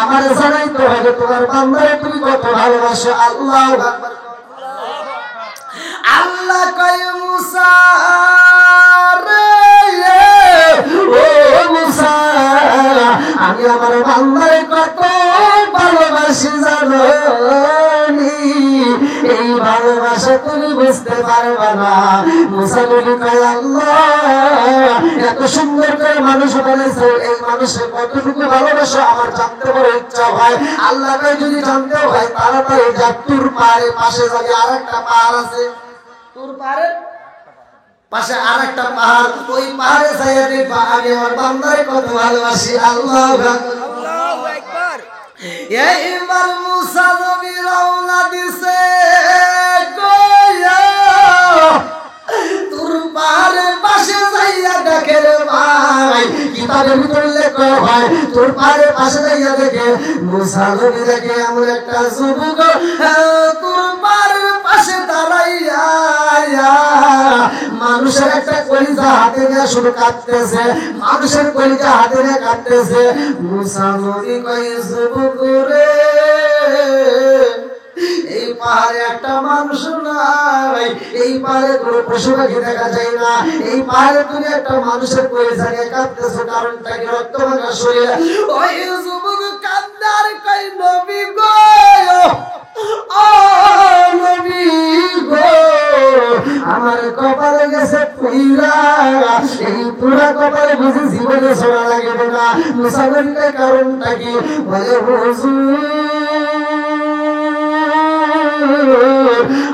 আমার জানাইতে হবে তোমার বান্দারে তুমি কত ভালোবাসো। আল্লাহু আকবার। আল্লাহ কয় মুসা রে ও মুসা আমি আমার বান্দারে কত ভালোবাসি জানো নি, এই ভালোবাসা তুমি বুঝতে পারবে না। মুসা বলি কয় আল্লাহ এত সুন্দর করে মানুষ বলেছে, এই মানুষের কতটুকু ভালোবাসা আমার জানতে বড় ইচ্ছা হয়। আল্লাহ কয় যদি জানতে হয় তাড়াতাড়ি যা তুর পাহাড়ের পাশে যাবে, আরেকটা পাহাড় আছে তুর পাহাড়ের পাশে আরেকটা পাহাড়, ওই পাহাড়ে যাইয়া দেখবা আমি আমার বান্দারে কত ভালোবাসি। আল্লাহু আকবার। এইবার মুসা নবী রওনা দিছে তুর পাহাড়ের পাশে যাইয়া দেখে রে ভাই, কিতাবের ভিতরে লেখা হয় তুর পাহাড়ের পাশে যাইয়া দেখে মুসা নবী দেখে এমন একটা যুবক তুর পাহাড়ের পাশে দাঁড়াইয়া মানুষের একটা কলিজা হাতে নিয়ে শুধু কাঁদতেছে, মানুষের কলিজা হাতে নিয়ে কাঁদতেছে। মুসা নবী কয় যুবক রে এই পাহাড়ে একটা মানুষ নাই, এই পাহাড়ে কোনো পশু পাখি দেখা যায় না, এই পাহাড়ে তুমি একটা মানুষের কলিজা নিয়ে কাঁদতেছো, কারণটা কি? রক্ত মাখা শরীর। ওই যুবক কান্দার কয় নবী গো ও নবী গো আমার কপালে গেছে পুরা, এই পুরা কপালে বুঝি জীবনে ছোড়া লাগবে না। মুসা নবীর কারণটা কি? বলে হুজুর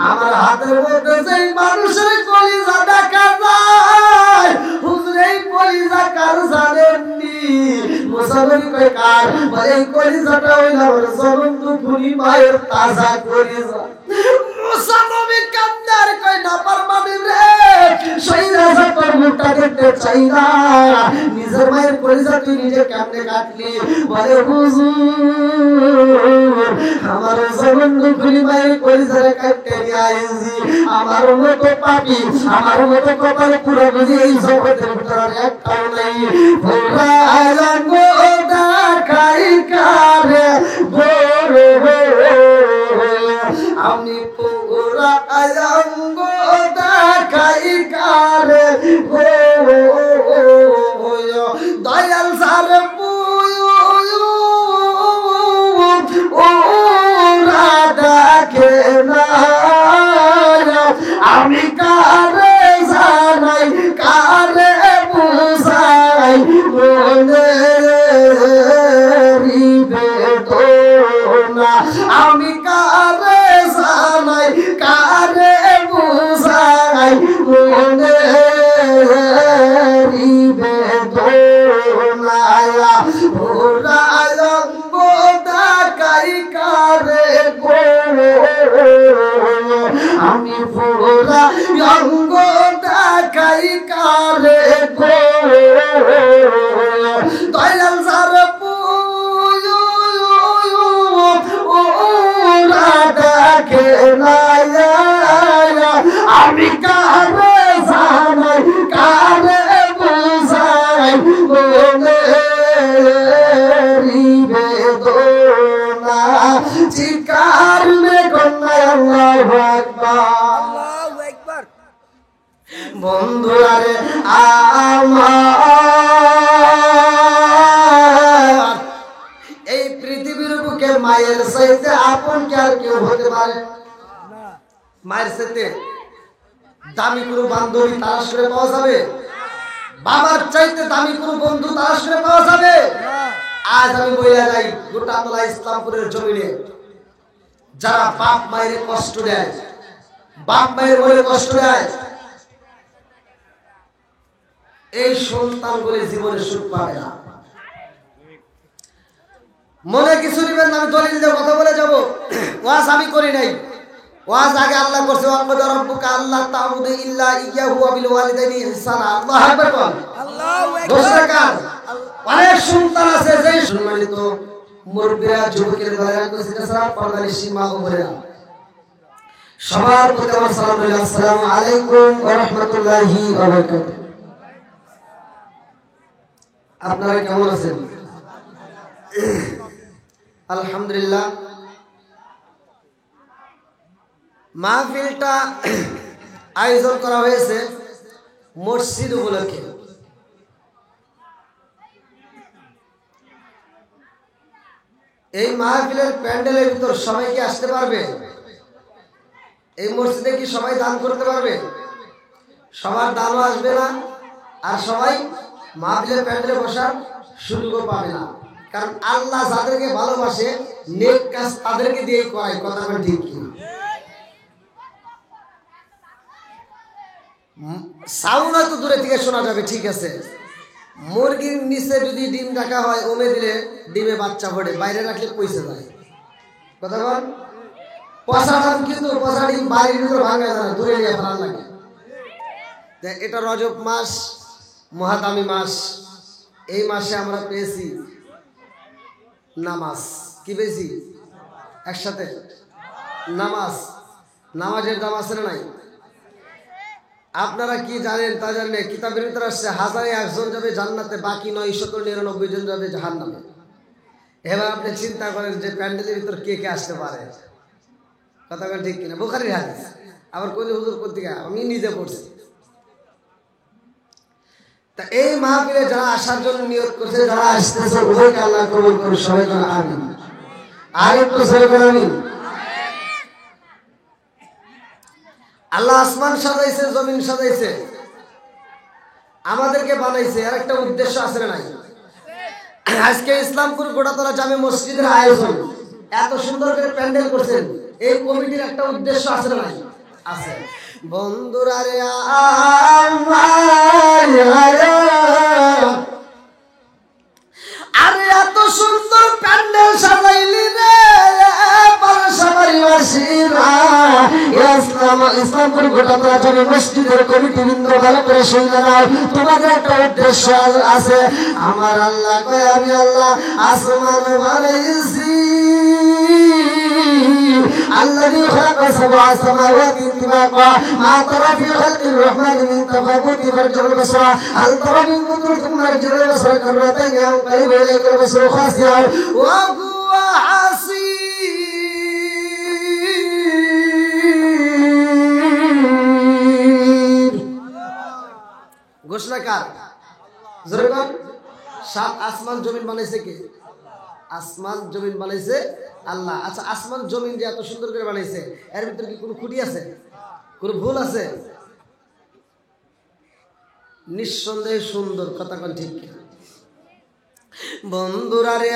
আমার হাতের মধ্যে যেই মানুষের কলিজা দেখা যায়, হুজুর এই কলিজা কার জানেননি? মুসা নবী কয় কার? বলে এই কলিজাটা হইল আমার জনন্ত পুরি মায়ের তাজা কলিজা। মুসা নবী কান্দার কয় না পারমানি রে সেই রাজা তোর মুখটা দেখতে চাই না, নিজের মায়ের কলিজা তুই নিজে কেমনে কাটলি? বলে হুজুর আমার জনন্ত পুরি মায়ের কলিজারে কাটতে নিয়ে আইছি, আমার মতো পাপী আমার মতো কপালে পুরো বুঝি এই জগতের ভিতরে একটাও নাই। খাই কারে আমি পুরা আয়ঙ্গ দেখাই কারে দয়াল সার পুরা দেখে না আমি কারে জানাই কারে বুঝাই মনে আমি কারে জানাই কারে বুঝাই মনে বেদনায়া পুরায়ঙ্গ দেখাই কারে গো আমি পুরায়ঙ্গ দেখাই কারে গো দয়াল সার দেখে আমি কারে জানাই কারে বুঝাই মনে বেদনা চিকার মে কন্যা। আল্লাহু আকবার। বন্ধুরা রে আমার এই পৃথিবীর বুকে মায়ের চাইতে আপন কি আর কেউ হতে পারে? মায়ের চাইতে দামি কোনো বান্ধবী তালাশ করে পাওয়া যাবে? বাবার চাইতে দামি কোনো বন্ধু তালাশ করে পাওয়া যাবে? আজ আমি বইলা যাই গোটা তোলা ইসলামপুরের জমিনে যারা বাপ মায়ের কষ্ট দেয়, বাপ মায়ের বলে কষ্ট দেয়, এই সন্তান বলে জীবনে সুখ পাবে না। মনে কিছু নিবেন না, আমি দলিল দিয়ে কথা বলে যাবো। ওয়াজ আমি করি নাই, ওয়াজ আগে আল্লাহ করছে। ওয়াকদা রাব্বুকা আল্লা তা'বুদু ইল্লা ইয়্যাহু ওয়া বিল ওয়ালিদাইনি ইহসানা। আল্লাহু আকবার বল। আল্লাহু আকবার। অনেক সন্তান আছে যে সম্মানিত মুরব্বিরা যুবকের দ্বারা কইছে সারা পর্দার সীমা উপরে না। সবার প্রতি আমার সালাম রইল। আসসালামু আলাইকুম ওয়া রাহমাতুল্লাহি ওয়া বারাকাতুহু। আপনারা কেমন আছেন? আলহামদুলিল্লাহ মাহফিলটা আয়োজন করা হয়েছে মসজিদ উপলক্ষে। এই মাহফিলের প্যান্ডেলের ভিতর সবাই কি আসতে পারবে? এই মসজিদে কি সবাই দান করতে পারবে? সবার দানও আসবে না, আর সবাই মাহফিলের প্যান্ডেলে বসার সুযোগও পাবে না। কারণ আল্লাহ যাদেরকে ভালোবাসে নেক কাজ তাদেরকে দিয়েই করায়। কথা ঠিক কি? সাউন্ড হয়তো দূরে থেকে শোনা যাবে, ঠিক আছে। মুরগির নিচে যদি ডিম রাখা হয়, ওমে দিলে ডিমে বাচ্চা ফোটে, বাইরে রাখলে পয়সা যায়। কথা বল, পচা ডিম কিন্তু পচা ডিম বাড়ির ভিতরে ভাঙা যায় না, দূরে নিয়ে ফেলার লাগে। এটা রজব মাস, মহাদামি মাস। এই মাসে আমরা পেয়েছি নামাজ। কি পেয়েছি? একসাথে নামাজ। নামাজের দাম আছে না নাই? আপনারা কি জানেন তা জানেন, কিতাবের ভিতরে আসছে 1001 জন যাবে জান্নাতে, বাকি 999 জন যাবে জাহান্নামে। এবার আপনি চিন্তা করেন যে প্যান্ডেলের ভিতর কে কে আসতে পারে। কথা ঠিক কিনা? বুখারীর হাদিস। আবার কোন হুজুর কোথেকে? আমি নিজে পড়ছি। তা এই মাহফিলে যারা আসার জন্য নিয়ত করছে, যারা আসতেছে, উভয়কে আল্লাহ কবুল করুন। সবাই যেন আমিন। আর একটু সবাই বলেন আমিন। আল্লাহ আসমান সাজাইছে, জমিন সাজাইছে, আমাদেরকে বানাইছে, আর একটা উদ্দেশ্য আছে না নাই? আজকে ইসলামপুর গোটাতলা জামে মসজিদের আয়োজন, এত সুন্দর করে প্যান্ডেল করছেন, এই কমিটির একটা উদ্দেশ্য আছে না নাই? আছে। বন্ধুরা রে আরে এত সুন্দর প্যান্ডেল সাজাইলি রে ইসলামপুর গোটাতলা জামে মসজিদের কমিটি বৃন্দ, ভালো করে শুনলে নাও, তোমাদের একটা উদ্দেশ্য আছে। আমার আল্লাহ কয়, আমি আল্লাহ আসমান বানাইছি। الذي خلق 7 سماوات طباقا ما ترى في خلق الرحمن من تفاوت فارجع البصر هل ترى من فطور ثم ارجع البصر كرتين ينقلب اليك البصر خاسئا وهو حسير। ঘোষণাকার জোরেকার। 7 আসমান জমিন বানাইছে কে? আসমান জমিন বানাইছে আল্লাহ। আচ্ছা, আসমান জমিন যে এত সুন্দর করে বানাইছে, এর ভিতরে কি কোনো খুঁটি আছে? কোনো ভুল আছে? নিঃসন্দেহে সুন্দর। কথা কোন ঠিক কি? বন্ধুরা রে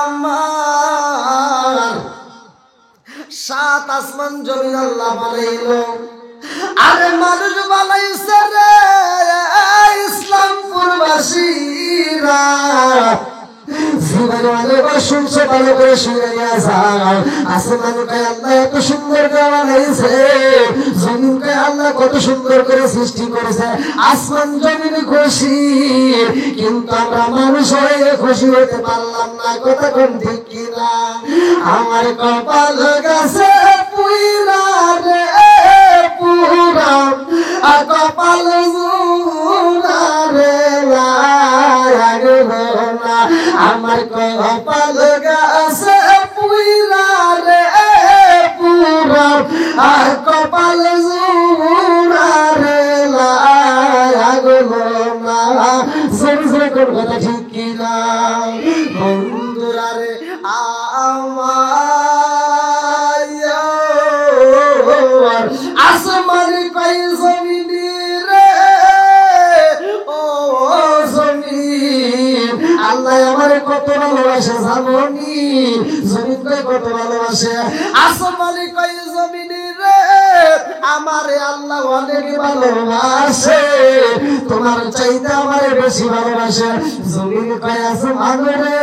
আমার 7 আসমান জমিন আল্লাহ বানাইলো, আরে মানুষ বানাইছে রে ইসলামপুরবাসীরা। শুনছো ভালো করে শুনে আসমানকে আল্লাহ এত সুন্দর করে বানাইছে, জমিনকে আল্লাহ কত সুন্দর করে সৃষ্টি করেছে। আসমান জমিন খুশি, কিন্তু আমরা মানুষ হয়ে খুশি হতে পারলাম না। কথা কোন ঠিক কিনা? আমার কপাল গেছে পুরা রে পুরা, কপাল পুরা রে আমার কপাল গেছে পুরা রে পুরা, আর কপাল পুরা রে কোন কথা ঠিক কিনা? বন্ধুরা রে আমার আসমান কই জমিন রে ও জমিন, আল্লাহ আমার কত ভালোবাসে জানি। জমিন কই কত ভালোবাসে, আসমান কই জমিন রে আমারে আল্লাহ অনেক ভালোবাসে, তোমার চাইতে আমারে বেশি ভালোবাসে। জমিন কই আসমান রে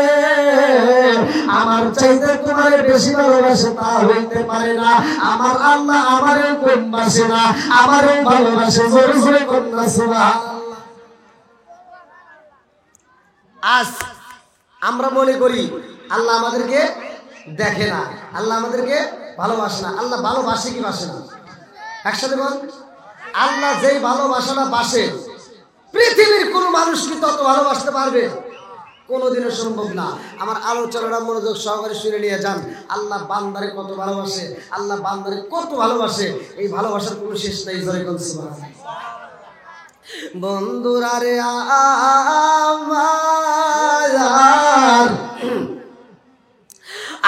আমার চাইতে তোমারে বেশি ভালোবাসে, তা হইতে পারে না। আমার আল্লাহ আমারে কম বাসে না, আমারও ভালোবাসে। জোরে জোরে কন্যা সুবহানাল্লাহ। আজ আমরা মনে করি আল্লাহ আমাদেরকে দেখে না, আল্লাহ আমাদেরকে ভালোবাসে না। আল্লাহ ভালোবাসে কি বাসে না? একসাথে বল। আল্লাহ যেই ভালোবাসাটা বাসে, পৃথিবীর কোন মানুষ কি তত ভালোবাসতে পারবে? কোনোদিনও সম্ভব না। আমার আলোচনাটা মনোযোগ সহকারে শুনে নিয়ে যান। আল্লাহ বান্দারে কত ভালোবাসে, আল্লাহ বান্দারে কত ভালোবাসে, এই ভালোবাসার কোনো শেষ নাই। জোরে কোন সুবহানাল্লাহ। বন্ধুরা রে আমার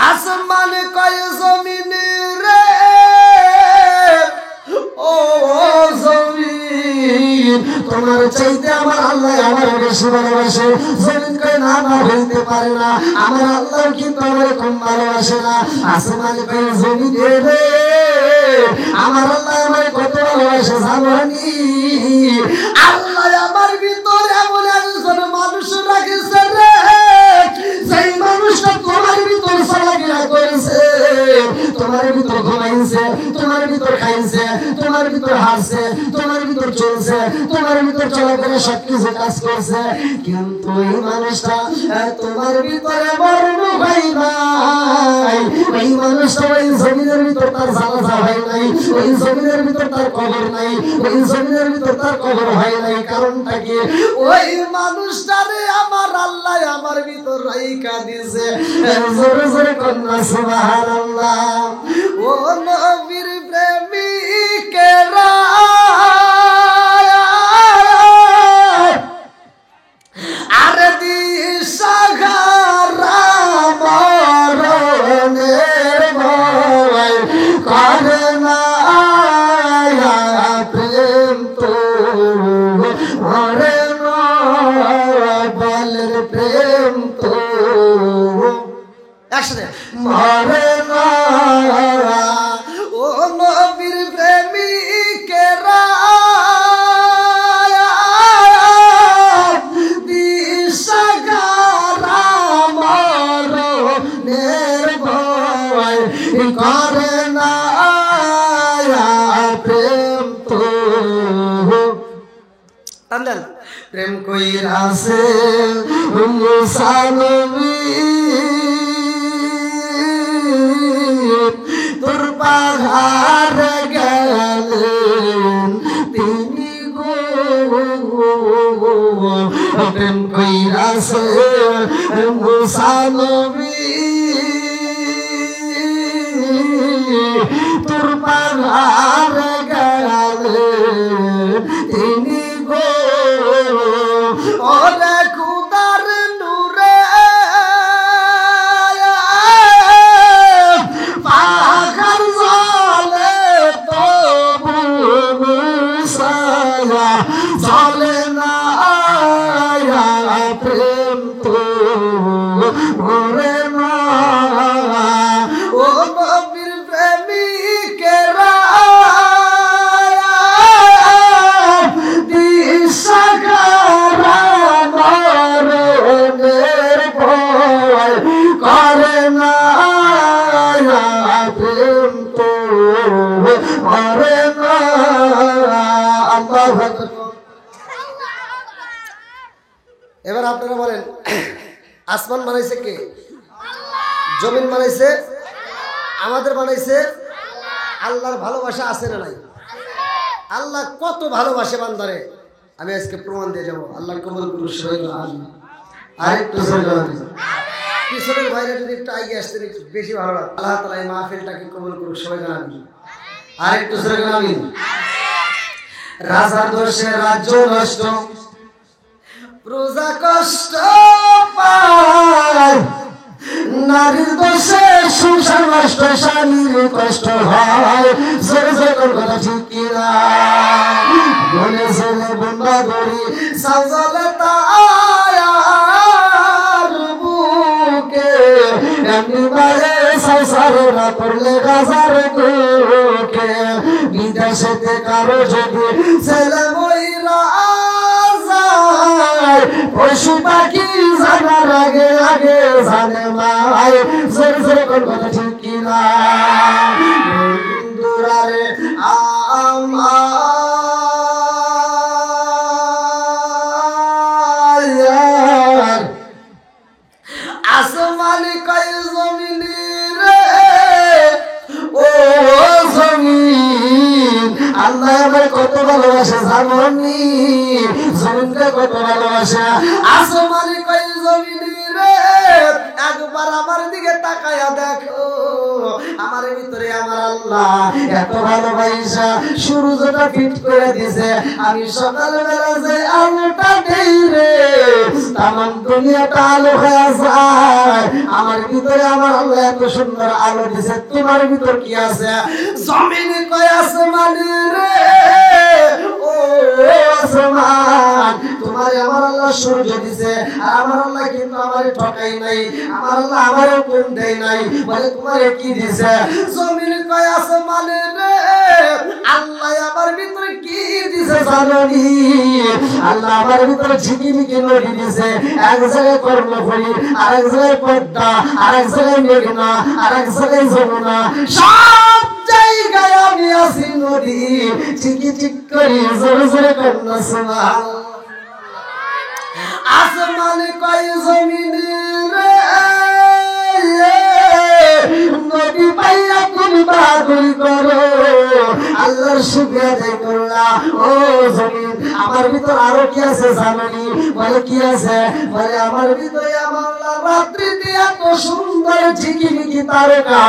আসমান কয় জমিন রে, ও জমিন তোমার চাইতে আমার আল্লাহ আমার বেশি ভালোবাসে। জমিন কয় না না হইতে পারে না, আমার আল্লাহ কিন্তু আমার কম ভালোবাসে না। আসমান কয় জমিন রে, আমার আল্লাহ আমার কত ভালোবাসে জানি। আল্লাহ আমার ভিতরে এমন একজন মানুষ রাখেছে রে, সেই মানুষটা তোমার ভিতর চলাফেরা করেছে, তোমার ভিতর ঘুমাইছে, তোমার ভিতর খাইছে, তোমার ভিতর হাসছে, তোমার ভিতর চলছে, তোমার ভিতর চলাফেরা সবকিছু কাজ করছে, কিন্তু এই মানুষটা তোমার ভিতরে মরণ হয় নাই। ওই মানুষটা ওই জমিনের ভিতর তার জানাজা হয় নাই, ওই জমিনের ভিতর তার কবর নাই, ওই জমিনের ভিতর তার কবর হয় নাই। কারণটা কি? ওই মানুষটারে আমার আল্লাহ আমার ভিতর রাইখা দিয়েছে। জোরে জোরে কন্যা সুবহানাল্লাহ। ও নবীর প্রেমিকেরা আরে দিশাহারা মরণের ভয় করে না প্রেম তো মরে না, বলের প্রেম তো একসাথে মরে না। ও নবীর প্রেমিকেরা দিশাহারা মরণের ভয় করে না প্রেম তো। প্রেম কইরাছে মুসা নবী তোর পাহাড় গেলেন তিনি গো। প্রেম কইরাছে মুসা নবী তোর পাহাড় গেলেন তিনি গো। ওরে খুদার নূরে পাহাড় জলে তবু মুসায়া জলে না প্রেম তো মরে না। ও নবীর প্রেমিকেরা দিশাহারা মরণের ভয় করে না প্রেম তো মরে না। আল্লাহু আকবার। এবার আপনারা বলেন, আসমান বানাইছে কে? জমিন বানাইছে? আমাদের বানাইছে? আল্লাহর ভালোবাসা আছে না নাই? আল্লাহ কত ভালোবাসে বান্দারে, আমি আজকে প্রমাণ দিয়ে যাবো। আল্লাহ কবুল করুন সবাই। আরেকটু পিছনের বাইরে যদি একটু আগে আসতেন একটু বেশি ভালো লাগতো। আল্লাহ তাআলা এই মাহফিলটাকে কবুল করুন সবাই। জানাবি আরেকটু জোরে জানাবি। রাজার দোষে রাজ্য নষ্ট, প্রজা কষ্ট পায়, নারীর দোষে সংসার নষ্ট, স্বামীর কষ্ট হয়। জোরে জোরে কথা ঠিক কিনা? মনে ছেলে বন্ধা করি সাজলে তার বুকে, এমনি মারে সংসারে না পড়লে গাজার কুকে। বিদেশেতে কারো যদি ছেলে বইরা পশু পাখি জানার আগে আগে জানে মায়। জোরে জোরে কোন কথা ঠিক কিনা? বন্ধুরারে আমার আসমান কয় জমিন রে, ও জমিন আল্লাহ আমার কত ভালোবাসে জানি। জমিনকে কত ভালোবাসে। আসমান কয় জমিন একবার আমার দিকে তাকায়া দেখো, আমার ভিতরে আমার আল্লাহ এত ভালোবাসা সূর্যটা ফিট করে দিছে। আমি সকালবেলা যে আলোটা দেই রে, তামাম দুনিয়াটা আলো হয়ে যায়। আমার ভিতরে আমার আল্লাহ এত সুন্দর আলো দিছে। তোমার ভিতর কি আছে? জমিনে কয় আসমান রে, ও আসমান, তোমার আমার আল্লাহ সূর্য দিছে। আর আমার আল্লাহ কিন্তু আমারে ঠকাই নাই, আমার আল্লাহ আমারে কোন দেয় নাই। বলে তোমারে কি দিছে? জমিনে কয় আসমান রে, আল্লাহ আমার ভিতরে কি দিছে জানি? আল্লাহ আমার ভিতরে ঝিকিমিকি নদী দিছে। এক জায়গায় কর্মফুলী, আরেক জায়গায় পদ্মা, আরেক জায়গায় মেঘনা, আরেক জায়গায় যমুনা। সব জায়গায় আমি আছি নদী, চিকি চিক করি জোরে জোরে কন্যা সুবহানাল্লাহ। আসমানে কয় জমিন রে, নদী পাইয়া তুমি বাহাদুরি করো, আল্লাহর শুকরিয়া আদায় করলা। ও জমিন, আমার ভিতর আরো কি আছে জানি? বলে কি আছে? বলে আমার ভিতরে আমার আল্লাহ রাত্রিতে এত সুন্দর ঝিকিমিকি তারকা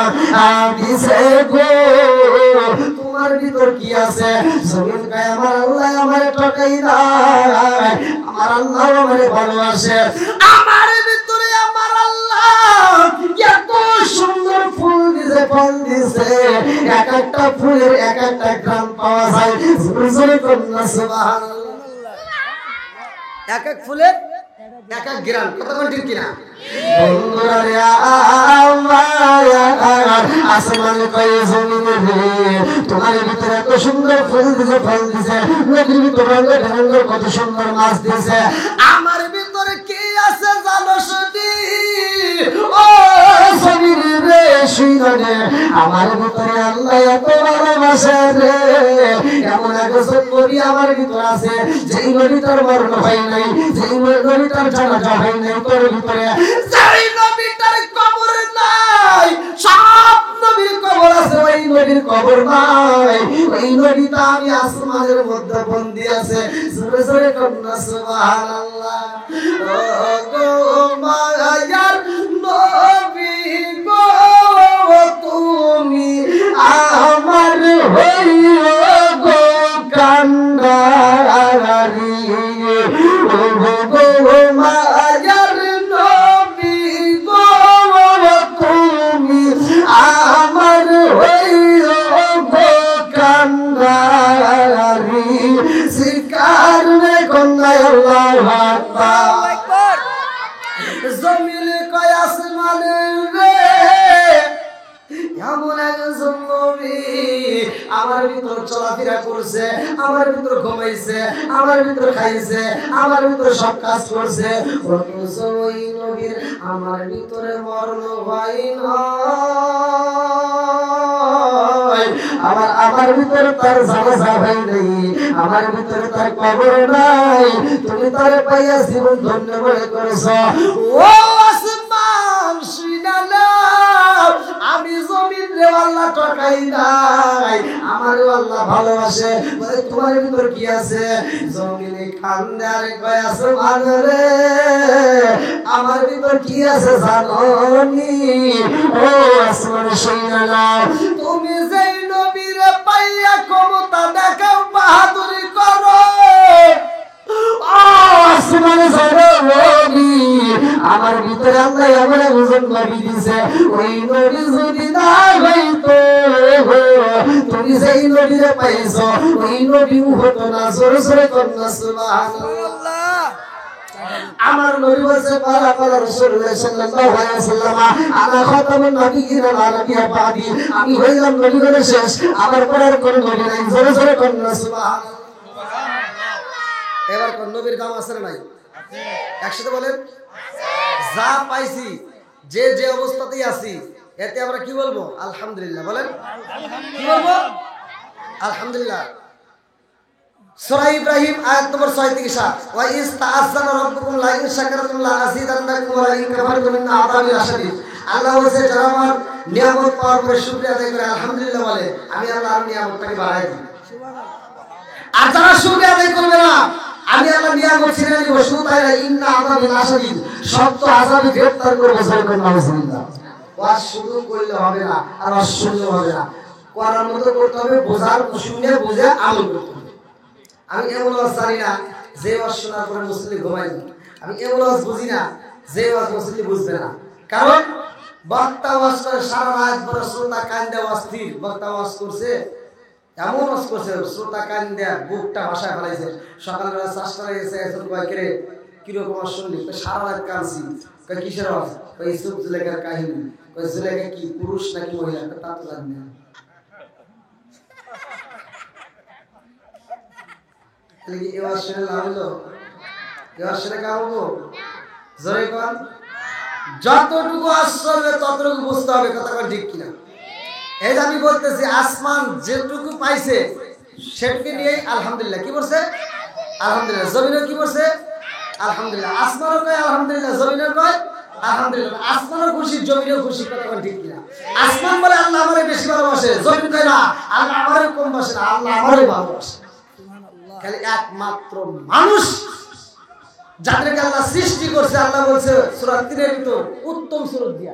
দিছে গো। তোমার ভিতর কি আছে? জমিন কয় আমার আল্লাহ আমারে ঠকাই নাই, আমার আল্লাহ আমারে ভালোবাসে। আমার ভিতরে আমার আল্লাহ এত সুন্দর ফুল দিছে, ফল দিছে, এক একটা ফুলের এক একটা গ্রাম পাওয়া যায়। জোরে কন্যা সুবহানাল্লাহ। এক এক ফুলের এক এক গ্রাম, কত ঠিক কিনা? বন্ধুরা রে আমার আসমান কয় জমিন রে, তোমার ভিতরে এত সুন্দর ফুল দিছে, ফল দিছে, নদীর ভিতরে রঙের কত সুন্দর মাছ দিছে। আমার ভিতরে কি আছে জানো শুনি? ও জমিন রে, শুনো রে, আমার ভিতরে আল্লাহ এত ভালোবাসে রে। এমন একজন নদী আমার ভিতরে আছে, যেই নদীটার মরণ হয় নাই, যেই নদীটার জানাজা হয় নাই, তোর ভিতরে যেই নদীটার কবর নাই। সব নবীর কবর আছে, ওই নদীর কবর নাই। ওই নদীটা আমি আসমানের মধ্যে বন্দি আছে। জোরে জোরে কন্যা সুবহানাল্লাহ। ও গো মায়ার নবী গো, তুমি আমার হইও গো কান্ডারি। ও গো মায়ার নবী গো, তুমি আমার হইও গো কান্ডারি। শিকার রে কন্যা আল্লাহু আকবার। জমিনে কয় আসমান রে, এমন একজন নবী আমার ভিতর চলাফেরা করছে, আমার ভিতর ঘুমাইছে, আমার ভিতর খাইছে, আমার ভিতর সব কাজ করছে। অথচ ওই নবীর আমার ভিতরে মরণ হয় না। আমার ভিতরে তার জানাজা হয় নাই, আমার ভিতরে তার কবর নাই। তুমি তারে পাইয়া জীবন ধন্য মনে করেছ। ও আসমান শুইনা নাও, আমি জমিন রে আল্লাহ ঠকাই নাই, আমার আল্লাহ ভালোবাসে। বলে তোমার ভিতর কি আছে? জমিনে কান্দে আর কয় আসমান রে, আমার ভিতর কি আছে জানোনি? ও আসমান শুইনা নাও, তুমি যেই নবীরে পাইয়া ক্ষমতা দেখাও, বাহাদুরি করো, আমার ভিতরে আল্লাহ এমন একজন নবী দিছে। ওই নবী যদি না হইতো, তুমি সেই নবীরে পাইছো, ওই নবী হতো না। জোরে জোরে কন্যা সুবহানাল্লাহ। আমার নবী বলছে পারা পারা রাসূলুল্লাহ সাল্লাল্লাহু আলাইহি ওয়াসাল্লাম, আনা খাতামুন নবিয়্যিন ওয়া নাবিয়্যা বাদি, আমি হইলাম নবীগণের শেষ, আমার পরে আর কোনো নবী নাই। জোরে জোরে কন্যা সুবহানাল্লাহ। এবার কোন নবীর দাম আছে না নাই? আছে। একসাথে বলেন যা পাইছি, যে যে অবস্থাতেই আছি, এতে আমরা কি বলবো? আলহামদুলিল্লাহ। বলেন কি বলবো? আলহামদুলিল্লাহ। সূরা ইব্রাহিম আয়াত নম্বর 6 থেকে 7, ওয়া ইস তাআযানা রাব্বুকুম লা ইন শাকারতুম লা আযীদান্নাকুম ওয়া লা ইন কাফারতুম ইন্না আযাবি লাশাদীদ। আল্লাহ বলেছে যারা আমার নিয়ামত পাওয়ার পরে শুকরিয়া আদায় করে আলহামদুলিল্লাহ বলে, আমি আল্লাহর নিয়ামতটাকে বাড়াই দিই। আর যারা শুকরিয়া আদায় করবে না, আমি আল্লাহ নিয়ামত ছিনে নিব, শুধু তাই না, ইন্না আযাবি লাশাদীদ, শক্ত আযাবে গ্রেফতার করব। সরকার নাউজুবিল্লাহ। ওয়াজ শুরু করলে হবে না, আর অশুদ্ধ হবে না, করার মতো করতে হবে, বোঝার শুনে বুঝে আমল করতে হবে। আমি এমন ওয়াজ জানি না যে ওয়াজ শোনার পরে মুসল্লি ঘুমাই যাবে। আমি এমন ওয়াজ বুঝি না যে ওয়াজ মুসল্লি বুঝবে না। কারণ বক্তা ওয়াজ করে সারা রাত বড় শ্রোতা কান্দে অস্থির, বক্তা ওয়াজ করছে এমন ওয়াজ করছে শ্রোতা কান্দে বুকটা ভাষায় ফেলাইছে। সকালবেলা 4টায় এসে একজন কয় কে কিরকম শুনলি? সারা রাত কাঁদছি। কয় কিসের ওয়াজ? কয় ইউসুফ জুলেখার কাহিনী। কয় জুলেখা কি পুরুষ নাকি মহিলা? তা তো জানি না। এবার শুনে লাভ হলো? এবার শুনে কামবো? জোরে কর। যতটুকু আসবে ততটুকু বুঝতে হবে, কথা কর ঠিক কিনা? এই যে আমি বলতেছি আসমান যেটুকু পাইছে সেটুকু নিয়ে আলহামদুলিল্লাহ। কি বলছে? আলহামদুলিল্লাহ। জমিনও কি বলছে? আলহামদুলিল্লাহ। আসমানও কয় আলহামদুলিল্লাহ, জমিনও কয় আলহামদুলিল্লাহ। আসমানও খুশি, জমিনও খুশি, কথা কর ঠিক কিনা? আসমান বলে আল্লাহ আমারে বেশি ভালোবাসে, জমিন কয় না আল্লাহ আমারে কম বাসে না, আল্লাহ আমারে ভালোবাসে। খালি একমাত্র মানুষ যাদেরকে আল্লাহ সৃষ্টি করছে, আল্লাহ বলছে সূরা 3 এর ভিতর উত্তম সূরা দিয়া।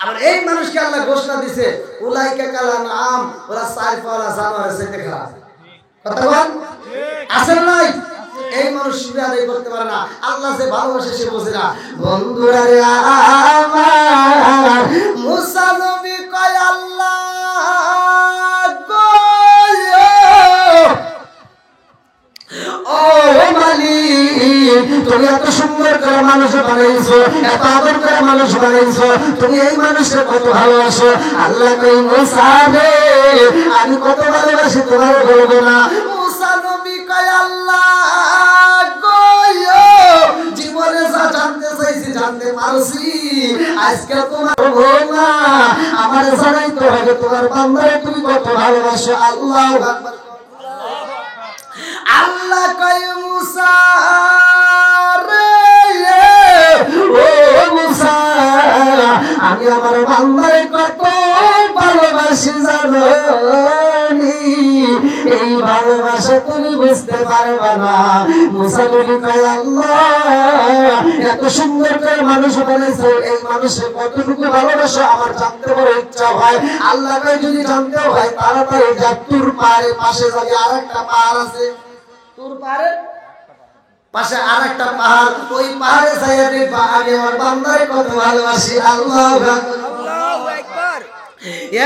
আবার এই মানুষকে আল্লাহ ঘোষণা দিয়েছে উলাইকা কালান আম ওরা সাইফালা জানোয়ার সাথে খারাপ। কথা বল আছে নাই? এই মানুষ শুকরিয়া আদায় করতে পারে না, আল্লাহ যে ভালোবাসে সে বোঝে না। বন্ধুরা রে আমার মুসা নবী কয় আল্লাহ গো ও মালিক, তুমি এত সুন্দর করে মানুষ বানাইছো, এত আদর করে মানুষ বানাইছো, তুমি এই মানুষকে কত ভালোবাসো। আল্লাহ কই মুসা রে আমি কত ভালোবাসি তোমার বলবো না। মুসা নবী কয় আল্লাহ গো জীবনে যা জানতে চাইছি জানতে পারছি, আজকে তোমার বলবো না, আমার জানাইতে হবে তোমার বান্দারে তুমি কত ভালোবাসো। আল্লাহু আকবার। আল্লাহ কয় মুসা রে ও মুসা আমি আমার বান্দারে কত ভালোবাসি জানো নি, এই ভালোবাসা তুমি বুঝতে পারবে না। মুসা নবী কয় আল্লাহ এত সুন্দর করে মানুষ বানাইছো, এই মানুষের কতটুকু ভালোবাসো আমার জানতে বড় ইচ্ছা হয়। আল্লাহ কয় যদি জানতে হয় তাড়াতাড়ি যা তুর পাহাড়ের পাশে যাবে, আরেকটা পাহাড় আছে, তুর পাহাড়ের পাশে আরেকটা পাহাড়, ওই পাহাড়ে যাইয়া দেখবা আমি আমার বান্দারে কত ভালোবাসি। আল্লাহু আকবার।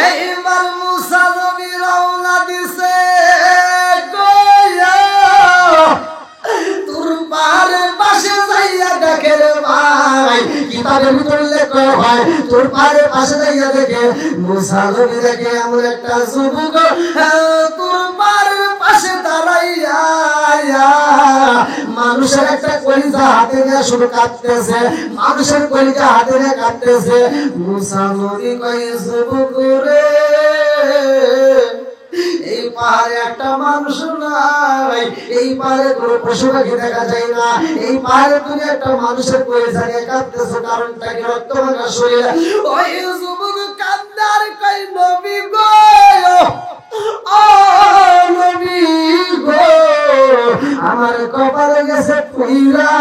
এইবার মুসা নবী রওনা দিছে তুর পাহাড়ের পাশে যাইয়া দেখে রে ভাই, কিতাবের ভিতরে লেখা হয় তুর পাহাড়ের পাশে যাইয়া দেখে মুসা নবী দেখে এমন একটা যুবক তুর পাহাড়ের পাশে দাঁড়াইয়া মানুষের একটা কলিজা হাতে নিয়ে শুধু কাঁদতেছে, মানুষের কলিজা হাতে নিয়ে কাঁদতেছে। মুসা নবী কয় যুবক রে এই পাহাড়ে একটা মানুষ নাই, এই পাহাড়ে কোনো পশু পাখি দেখা যায় না, এই পাহাড়ে তুমি একটা মানুষের কলিজা নিয়ে কাঁদতেছো, কারণটা কি? রক্ত ভাঙা শরীর। ওই যুবক কান্দার কয় নবী গো ও নবী গো আমার কপালে গেছে পুরা,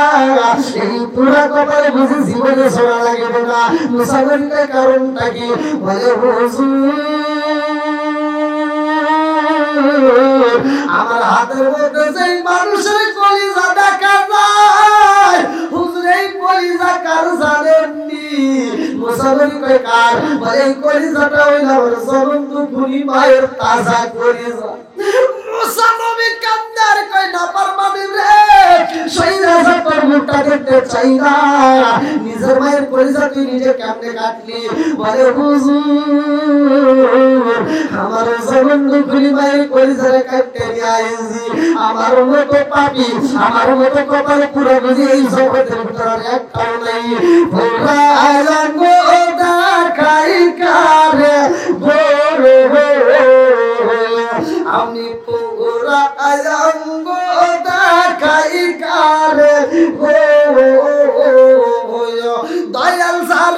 এই পুরা কপালে বুঝি জীবনে ছোড়া লাগবে না। মুসা নবী কয় কারণটা কি? বলে আমার হাতের মধ্যে যেই মানুষের কলিজা দেখা যায়, হুজুর এই কলিজা কার জানেননি? মুসা নবী কয় কার? বলে এই কলিজাটা হইল আমার জ্বলন্ত খুনি মায়ের তাজা কলিজা। মুসা নবী কান্দার কয় না পারমানি রে সইরা যতর মুখটা দেখতে চাই না, নিজের মায়ের কলিজা তুই নিজে কেমনে কাটলি? বলে হুজুর আমার জ্বলন্ত খুনি মায়ের কলিজারে কাটতে নিয়ে আইছি, আমার মতো পাপী আমার মতো কপালে পুরো বুঝি এই জগতের ভিতরে একটাও নাই। দেখাই কারে আমি পুরা আঙ্গ দেখাই কারে দয়াল সার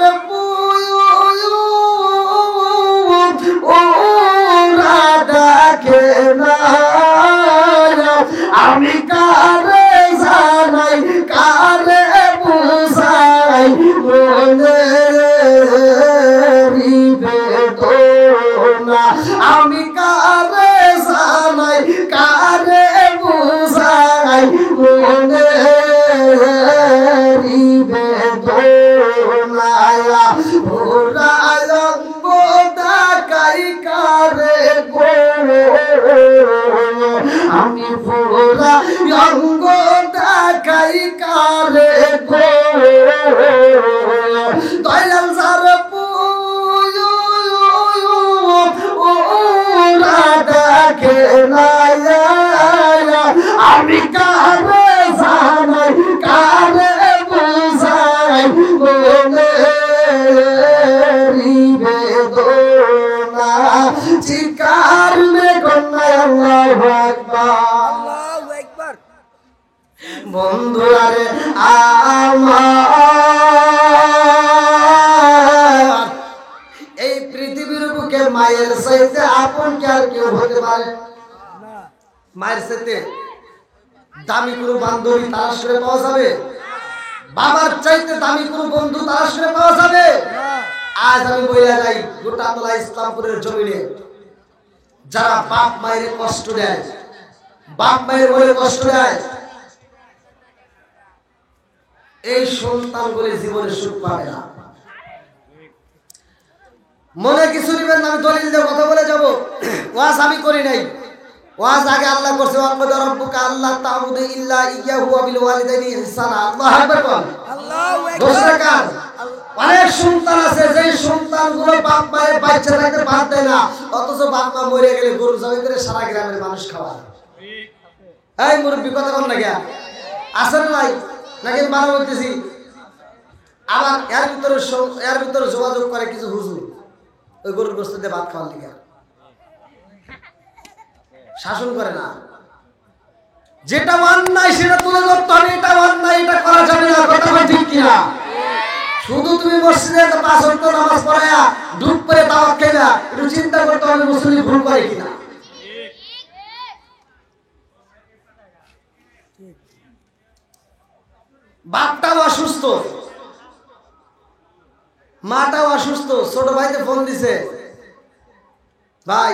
ওরা দেখে না আমি কা কারে জানাই কারে বুঝাই মনেরি বেদনা আমি কারে জানাই কারে বুঝাই মনেরি বেদনা ওরায় ডাকাই কারে গো আমি পুরা অঙ্গ ডাকাই কারে গো দয়াল সার ওরা ডাকে না আমি কারে জানাই কারে বুঝাই বেদনা চিকার মে কন্যা আল্লাহু আকবার বন্ধুরা রে আমার এই পৃথিবীর বুকে মায়ের চাইতে আপন কি আর কেউ হতে পারে না মায়ের চাইতে দামি কোনো বান্ধবী তালাশ করে পাওয়া যাবে বাবার চাইতে দামি কোনো বন্ধু তালাশ করে পাওয়া যাবে আজ আমি বইলা যাই গোটা তোলা ইসলামপুরের জমিনে যারা বাপ মায়ের কষ্ট দেয় বাপ মায়ের বলে কষ্ট দেয় এই সন্তান বলে জীবনে সুখ পাবে না মনে কিছু নিবেন না আমি দলিল দিয়ে কথা বলে যাবো ওয়াজ আমি করি নাই ওয়াজ আগে আল্লাহ করছে ওয়াকদ রাব্বুকা আল্লাহ তা'বুদু ইল্লা ইয়্যাহু ওয়া বিল ওয়ালিদাইনি ইহসানা আল্লাহু আকবার বল আল্লাহু আকবার অনেক সন্তান আছে যে সন্তানগুলো বাপ মায়ের বাচ্চা থাকতে বাদ দেয় না অথচ বাপ মা মরে গেলে গরু জবাই করে সারা গ্রামের মানুষ খাওয়ায় এই মুরব্বি কথা বল না গিয়া আসেন নাই নাকি বানা বলতেছি আবার এর ভিতরে যোগাযোগ করে কিছু হুজুর ওই গরুর গোশত দিয়ে ভাত খাওয়ার লিগা শাসন করে না যেটা অন্যায় সেটা তুলে ধরতে হবে এটা অন্যায় এটা করা যাবে না কথা ঠিক কিনা শুধু তুমি মসজিদে 5 ওয়াক্ত নামাজ পড়ায়া ডুব করে দাওয়াত খাইবা একটু চিন্তা করতে হবে মুসলিম ভুল করে কিনা বাপটাও অসুস্থ মাটাও অসুস্থ ছোট ভাইতে ফোন দিছে ভাই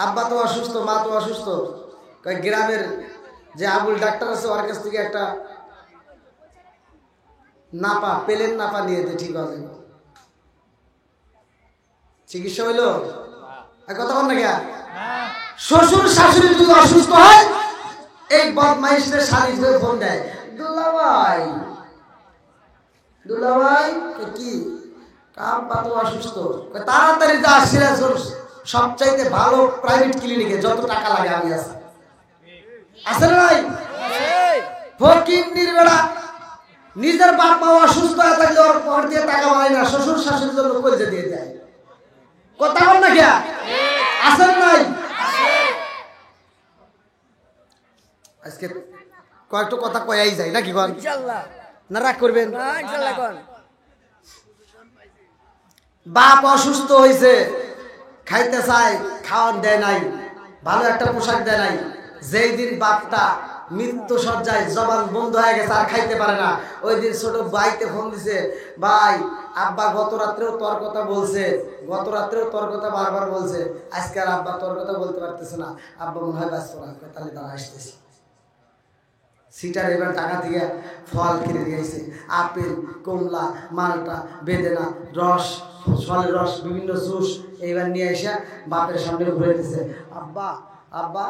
আব্বা তো অসুস্থ মা তো অসুস্থ গ্রামের যে আবুল ডাক্তার আছে ওর কাছ থেকে একটা নাপা পেলেন নাপা নিয়ে ঠিক আছে চিকিৎসা হইলো কথা বল না কে শ্বশুর শাশুড়ি যদি অসুস্থ হয় এই বদমাইশদের শালি ধরে ফোন দেয় দুলাভাই কি আব্বা তো অসুস্থ তাড়াতাড়ি যা সিরাজগঞ্জ সবচাইতে ভালো প্রাইভেট ক্লিনিকে যত টাকা লাগে আমি আছি আছে না ভাই ফকির নির্বেড়া নিজের বাপ মা অসুস্থ হয়ে থাকলে ওর পর দিয়ে টাকা পায় না শ্বশুর শাশুড়ির জন্য কইতে দিয়ে দেয় কথা বল না কে আছে না নাই আজকে কয়েকটা কথা কয়াই যায় নাকি কোন ইনশাআল্লাহ না রাগ করবেন না ইনশাআল্লাহ কোন বাপ অসুস্থ হইছে খাইতে চায় খাওয়ার দেয় নাই ভালো একটা পোশাক দেয় নাই যেই দিন বাপটা মৃত্যু সজ্জায় জবান বন্ধ হয়ে গেছে আর খাইতে পারে না ওই দিন ছোট ভাইতে ফোন দিছে ভাই আব্বা গত রাত্রেও তোর কথা বলছে বারবার বলছে আজকে আর আব্বা তোর কথা বলতে পারতেছে না আব্বা মনে হয় ব্যস্ত না তাহলে তারা আসতেছে সিটার এবার টাকা থেকে ফল কিনে দিয়েছে আপেল কমলা মালটা বেদেনা রস ফলের রস বিভিন্ন জুস এইবার নিয়ে এসে বাপের সামনে ঘুরে দিছে আব্বা আব্বা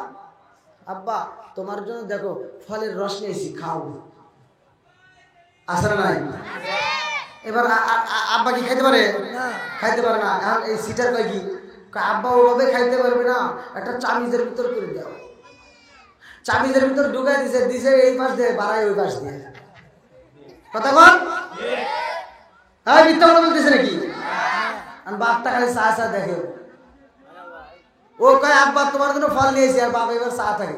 আব্বা তোমার জন্য দেখো ফলের রস নিয়েছি খাও আসলে নাই এবার আব্বা কি খাইতে পারে না খাইতে পারে না এখন এই সিটার কয় কি আব্বা ওভাবে খাইতে পারবে না একটা চামিজের ভিতর করে দাও চামিজের ভিতর ঢুকাই দিছে এই পাশ দিয়ে বাড়াই ওই পাশ দিয়ে কথা বল হ্যাঁ মিথ্যা কথা বলতেছে নাকি বাপটা খালি চা দেখে ও কয় আব্বা তোমার জন্য ফল নিয়েছি আর বাবা এবার চা থাকে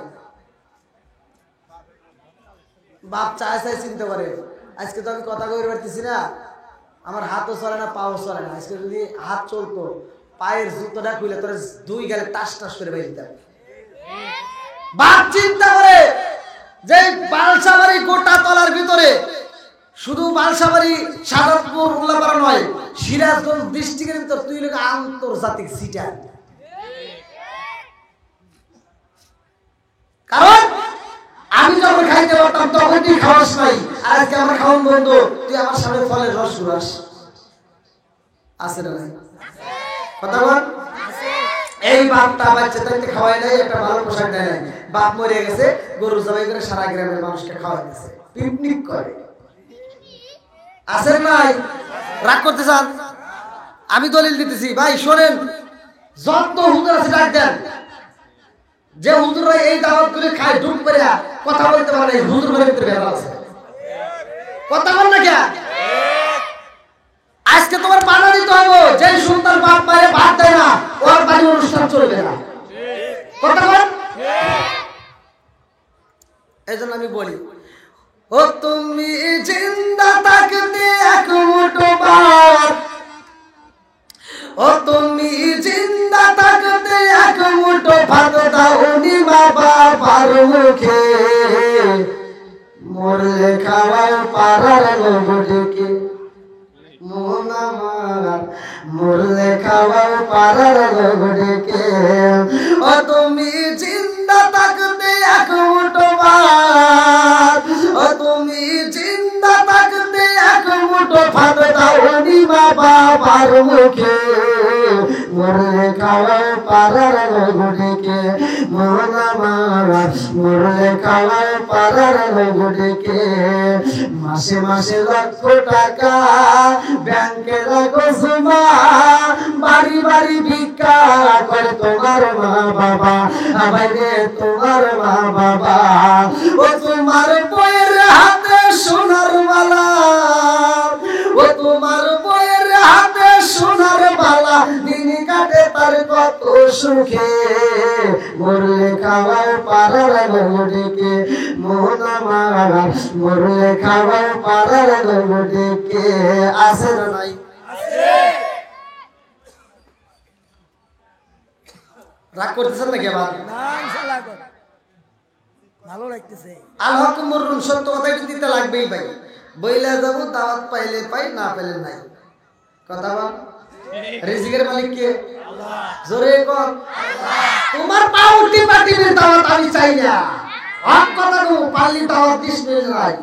বাপ চা চিন্তা করে আজকে তো আমি কথা কই পারতেছি না আমার হাতও চলে না পাও চলে না আজকে যদি হাত চলতো পায়ের জুতোটা খুলে তোর দুই গেলে টাস টাস করে বাইরে দিতাম বাপ চিন্তা করে যে বালসাবাড়ি গোটা তলার ভিতরে শুধু বালসাবাড়ি সাদাতপুর উল্লাপাড়া নয়, সিরাজগঞ্জ ডিস্ট্রিক্টের ভিতর তুই লোক আন্তর্জাতিক সিটার। কারণ আমি যখন খাইতে পারতাম তখন তুই খাওয়াস নাই, আর আজকে আমার খাওয়ান বন্ধ, তুই আমার সামনে ফলের রস ঘুরাস। আছে না নাই কথা বল? এই বাপটা বাচ্চা তাইতে খাওয়াই নাই, একটা ভালো পোশাক দেয় নাই, বাপ মরে গেছে, গরু জবাই করে সারা গ্রামের মানুষকে খাওয়াই দিয়েছে, পিকনিক করে। আছে নাই? রাগ করতে চান? আমি দলিল দিতেছি ভাই, শোনেন, যত হুজুর আছে ডাক দেন। যে হুজুররা এই দাওয়াত করে খায় ডুব করে কথা বলতে পারে, এই হুজুরের ভিতরে ভেজাল আছে। কথা বল না কে? আজকে তোমার বাধা দিতে হবে, যে সন্তান বাপ মায়ের ভাত দেয় না, ওর বাড়ির অনুষ্ঠান চলবে না। কথা বল। এই জন্য আমি বলি, ও তুমি জিন্দা থাকতে এক মুঠো ভাত, ও তুমি জিন্দা থাকতে এক মুঠো ভাত দাও নি মা বাবার মুখে, মরলে খাওয়াও পাড়ার লোককে, মন আমার মরলে খাওয়াও পাড়ার লোককে। ও তুমি জিন্দা থাকতে এক মুঠো ভাত, ও তুমি জিন্দা থাকতে এক মুঠো ভাত দাও নি মা বাবার মুখে, মরলে খাওয়াও পাড়ার লোককে, মন আমার মরলে খাওয়াও পাড়ার লোককে। মাসে মাসে লক্ষ টাকা ব্যাংকে রাখো জমা, বাড়ি বাড়ি ভিক্ষা করে তোমার মা বাবা, বাইরে তোমার মা বাবা। ও তোমার বইয়ের হাতে সোনার মালা, ও তোমার বইয়ের হাতে সোনার বালা, দিন কাটে তার কত সুখে, মরলে খাওয়াও পাড়ার লোককে, মন আমার মরলে খাওয়াও পাড়ার লোককে। আছে না নাই? রাগ করতেছেন নাকি আবার? ভালো লাগতেছে। আল হক মরুন, সত্য কথা একটু দিতে লাগবেই ভাই। বইলা যাবো, দাওয়াত পাইলে পাই, না পাইলে নাই। কথা বল। রিজিকের মালিক কে? জোরে কর। তোমার পাউটি পাটির দাওয়াত আমি চাই না। হক কথা কো, পারলি দাওয়াত দিস নাই।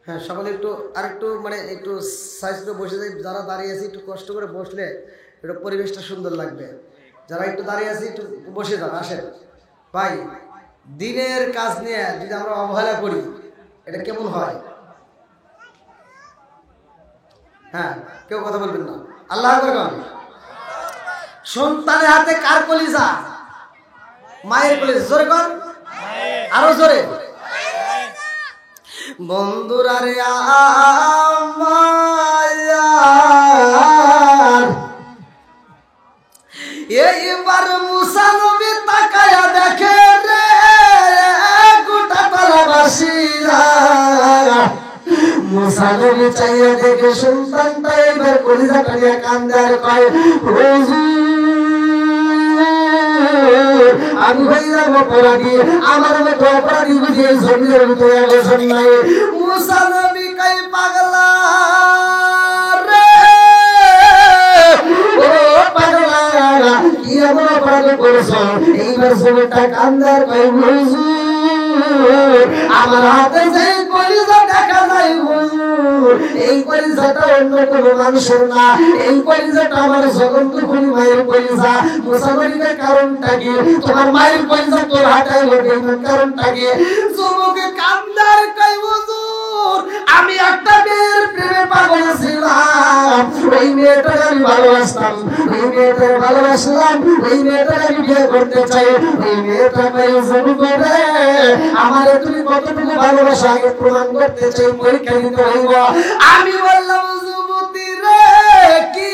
হ্যাঁ, সকলে একটু আরেকটু মানে একটু সাইজ করে বসে যাই। যারা দাঁড়িয়ে আছে একটু কষ্ট করে বসলে একটু পরিবেশটা সুন্দর লাগবে। যারা একটু দাঁড়িয়ে আছে একটু বসে যান। আসেন ভাই, দিনের কাজ নিয়ে যদি আমরা অবহেলা করি এটা কেমন হয়? হ্যাঁ, কেউ কথা বলবেন না। আল্লাহ আকবার। সন্তানের হাতে কার কলিজা? মায়ের কলিজা। জোরে কর, আরো জোরে। বন্ধুরা রে আমার, এইবার মুসা নবী তাকায়া দেখে রে গোটা তলাবাসীরা। মুসা নবী চাইয়া দেখে সন্তানটা এবার কলিজা কাটিয়া কান্দে আর কয়, আমি হইলাম অপরাধী, আমার মতো অপরাধী বুঝিয়ে জমির ভিতরে আলোচন নাই। মুসা নবী কই পাগলা রে, ও পাগলা, কি এমন অপরাধ করেছো? এইবার জমিটা কান্দার কই, হুজুর আমার হাতে যে কলিজা দেখা যায় হুজুর, এই কলিজাটা অন্য কোনো মানুষের না, এই কলিজাটা আমার জগন্তপুরী মায়ের কলিজা। মুসা নবীর কারণটা কি? তোমার মায়ের কলিজা তোর হাতায় লোকে, কারণটা কি? যুবকে কান্দার কই, হুজুর আমি একটা মেয়ের প্রেমে পাগল ছিলাম, ওই মেয়েটাকে আমি ভালোবাসতাম, ওই মেয়েটাকে ভালোবাসলাম, ওই মেয়েটাকে আমি বিয়ে করতে চাই। ওই মেয়েটা কই, যুবক রে আমারে তুমি কতটুকু ভালোবাসা আগে প্রমাণ করতে চাই, পরীক্ষা দিতে হইব। আমি বললাম, যুবতী রে কি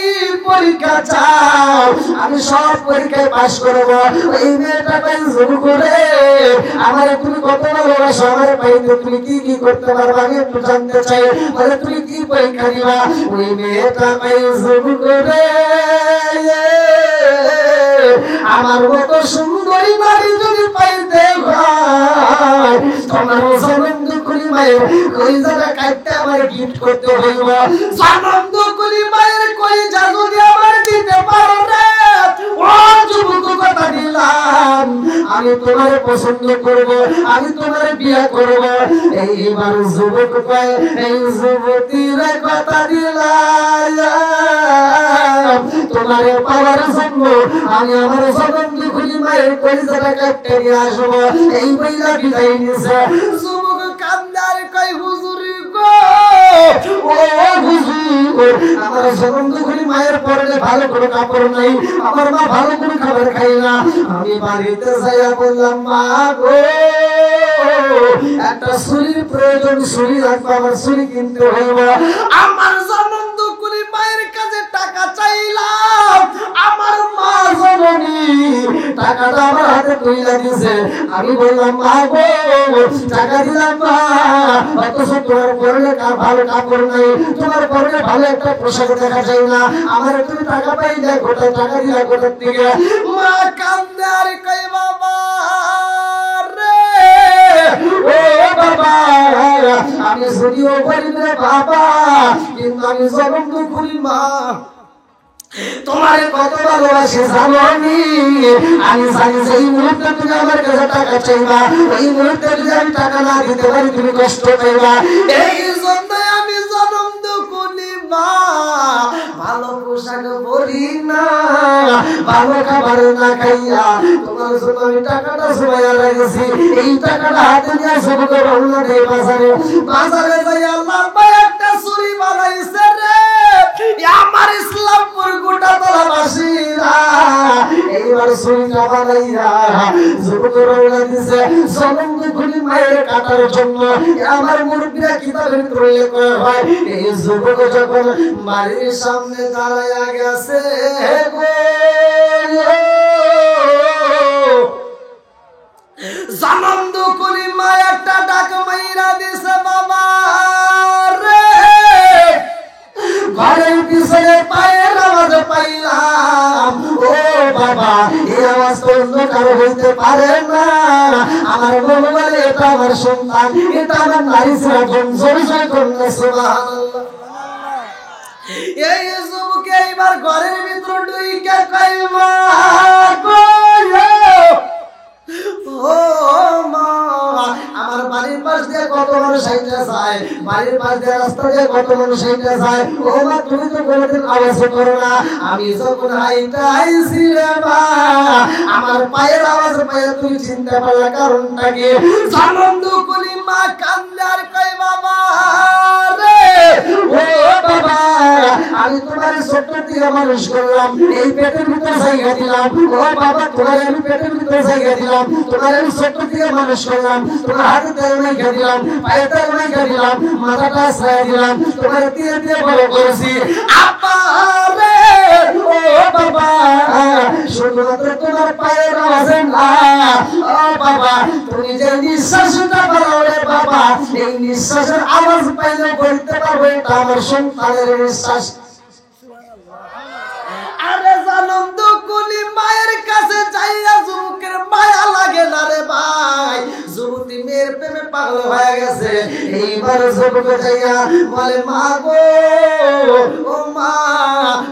পরীক্ষা চাও আমি সব পরীক্ষায় পাশ করব। ওই মেয়েটা কই যুবক রে আমার তুমি কত ভালোবাসো, আমার পাইতে তুমি কি কি করতে পারবা আমি একটু জানতে চাই, বলে তুমি কি পরীক্ষা দিবা? ওই মেয়েটা কই যুবক রে আমার মতো সুন্দরী নারী যদি পাইতে হয় তোমার জনম দুকুলি মায়ের কলিজাটা কাটতে আমার গিফট করতে হইব। জনম দুকুলি মায়ের কলিজা যদি আমার দিতে পারো রে ও যুবক কথা দিলাম আমি তোমার পছন্দ করব, আমি তোমার বিয়ে করব। এইবার যুবক কয় এই যুবতীর কথা দিলাম তোমার পাওয়ার জন্য আমি আমার জনম দুকুলি মায়ের কলিজাটা কাটতে নিয়ে আসবো। এই মহিলা বিদায় নিছে। যুবক কান্দার কই হুজুরি গো ও হুজুর আমার জনম দুকুলি মায়ের পরনে ভালো কোনো কাপড় নাই, আমার মা ভালো কোনো খাবার খায় না। আমি বাড়িতে যাইয়া বললাম মা গো একটা ছুরির প্রয়োজন, ছুরি রাখবো, আমার ছুরি কিনতে হইব। আমার জনম দুকুলি মায়ের কাছে টাকা চাইলাম, আমার মা জননী টাকাটা আমার হাতে তুইলা দিছে। আমি বললাম মা গো টাকা দিলাম মা, অথচ তোমার পরনে ভালো কাপড় নাই, তোমার পরনে ভালো একটা পোশাক দেখা যায় না, আমার তুমি টাকা পাই না কোথায়, টাকা দিলা কোথার থেকে? মা কান্দে আর কই বাবা রে ও বাবা আমি যদিও গরিব রে বাবা কিন্তু আমি জনম দুকুলি মা তোমার কত ভালোবাসি জানো আমি জানি যে এই মুহূর্তে তুমি আমার কাছে টাকা চাইবা, এই মুহূর্তে যদি আমি টাকা না দিতে পারি তুমি কষ্ট পাইবা। এই জন্য আমি জনম দুকুলি মা ভালো পোশাক পরি না, ভালো খাবার না খাইয়া তোমার জন্য আমি টাকাটা জমাইয়া রেখেছি। এই টাকাটা হাতে নিয়ে শুরু করে রওনা দেই বাজারে। বাজারে যাই আল্লাহ ভাই একটা ছুরি বানাইছে রে আমার ইসলামপুর গোটা তলাবাসীরা। এইবার ছুরিটা বানাইয়া যুবক রওনা দিছে জনম দুকুলি মায়ের কাটার জন্য। আমার মুরব্বিরা কিতাবের ভিতরে উল্লেখ করা হয় এই যুবক যখন বাড়ির সামনে দাঁড়ায়া গেছে জনম দুকুলি মা একটা ডাক মাইরা দিছে বাবা রে ঘরের পিছনে পায়ের আওয়াজ পাইলাম। ও বাবা এই আওয়াজ তো অন্য কারো হইতে পারে না, আমার মনে বলে এটা আমার সন্তান, এটা আমার নারী শ্রাবণ জয় কন্যা সুবহানাল্লাহ। এই যুবকে এইবার ঘরের ভিতর ঢুইকা কই মা ও মা আমার বাড়ির পাশ দিয়ে কত মানুষ হাইটা যায়, বাড়ির পাশ দিয়ে রাস্তা দিয়ে কত মানুষ হাইটা যায়, ও মা তুমি তো কোনোদিন আওয়াজ করো না। আমি যখন হাইটা আইছি রে মা আমার পায়ের আওয়াজ পায়ে তুমি চিনতে পারলা কারণটা কি? জনম দুকুলি মা কান্দে আর কই বাবা রে ও বাবা আমি তোমার ছোট্ট থেকে মানুষ করলাম, এই পেটের ভিতরে জায়গা দিলাম। ও বাবা তোমার আমি পেটের ভিতরে জায়গা দিলাম, তোমার আমি ছোট্ট থেকে মানুষ করলাম, তোমার হাতে তেল মেখে দিলাম, পায়ে তেল মেখে দিলাম, মাথাটা ছায়া দিলাম, তোমার দিয়ে দিয়ে বড় করেছি। আপা রে ও বাবা শুধুমাত্র তোমার পায়ের আওয়াজে না, ও বাবা তুমি যে নিঃশ্বাসটা পাও রে বাবা এই নিঃশ্বাসের আওয়াজ পাইলে বলতে পারবো এটা আমার সন্তানের নিঃশ্বাস। আরে জনম দুকুলি মায়ের কাছে যাইয়া যুবকের মায়া লাগে না রে ভাই, যুবতী মেয়ের প্রেমে পাগল হয়ে গেছে। এইবার যুবক যাইয়া বলে মা গো ও মা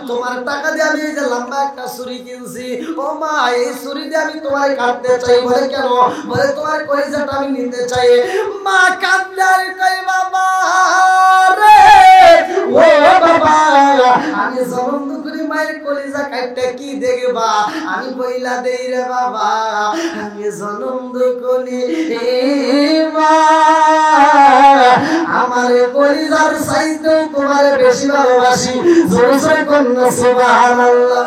তোমার টাকা দিয়ে আমি এই যে লম্বা একটা ছুরি কিনছি, ও মা এই ছুরি দিয়ে আমি তোমার কাটতে চাই। বলে কেন? বলে তোমার কলিজাটা আমি নিতে চাই। মা কান্দে আর কই বাবা রে ও বাবা আমি জনম দুকুলি মায়ের কলিজা কাটতে কি দেখবা? আমি বইলা দেই রে বাবা আমি জনম দুকুলি মা আমার কলিজার চাইতে তোমার বেশি ভালোবাসি। জোরে জোরে কন্যা সুবহানাল্লাহ।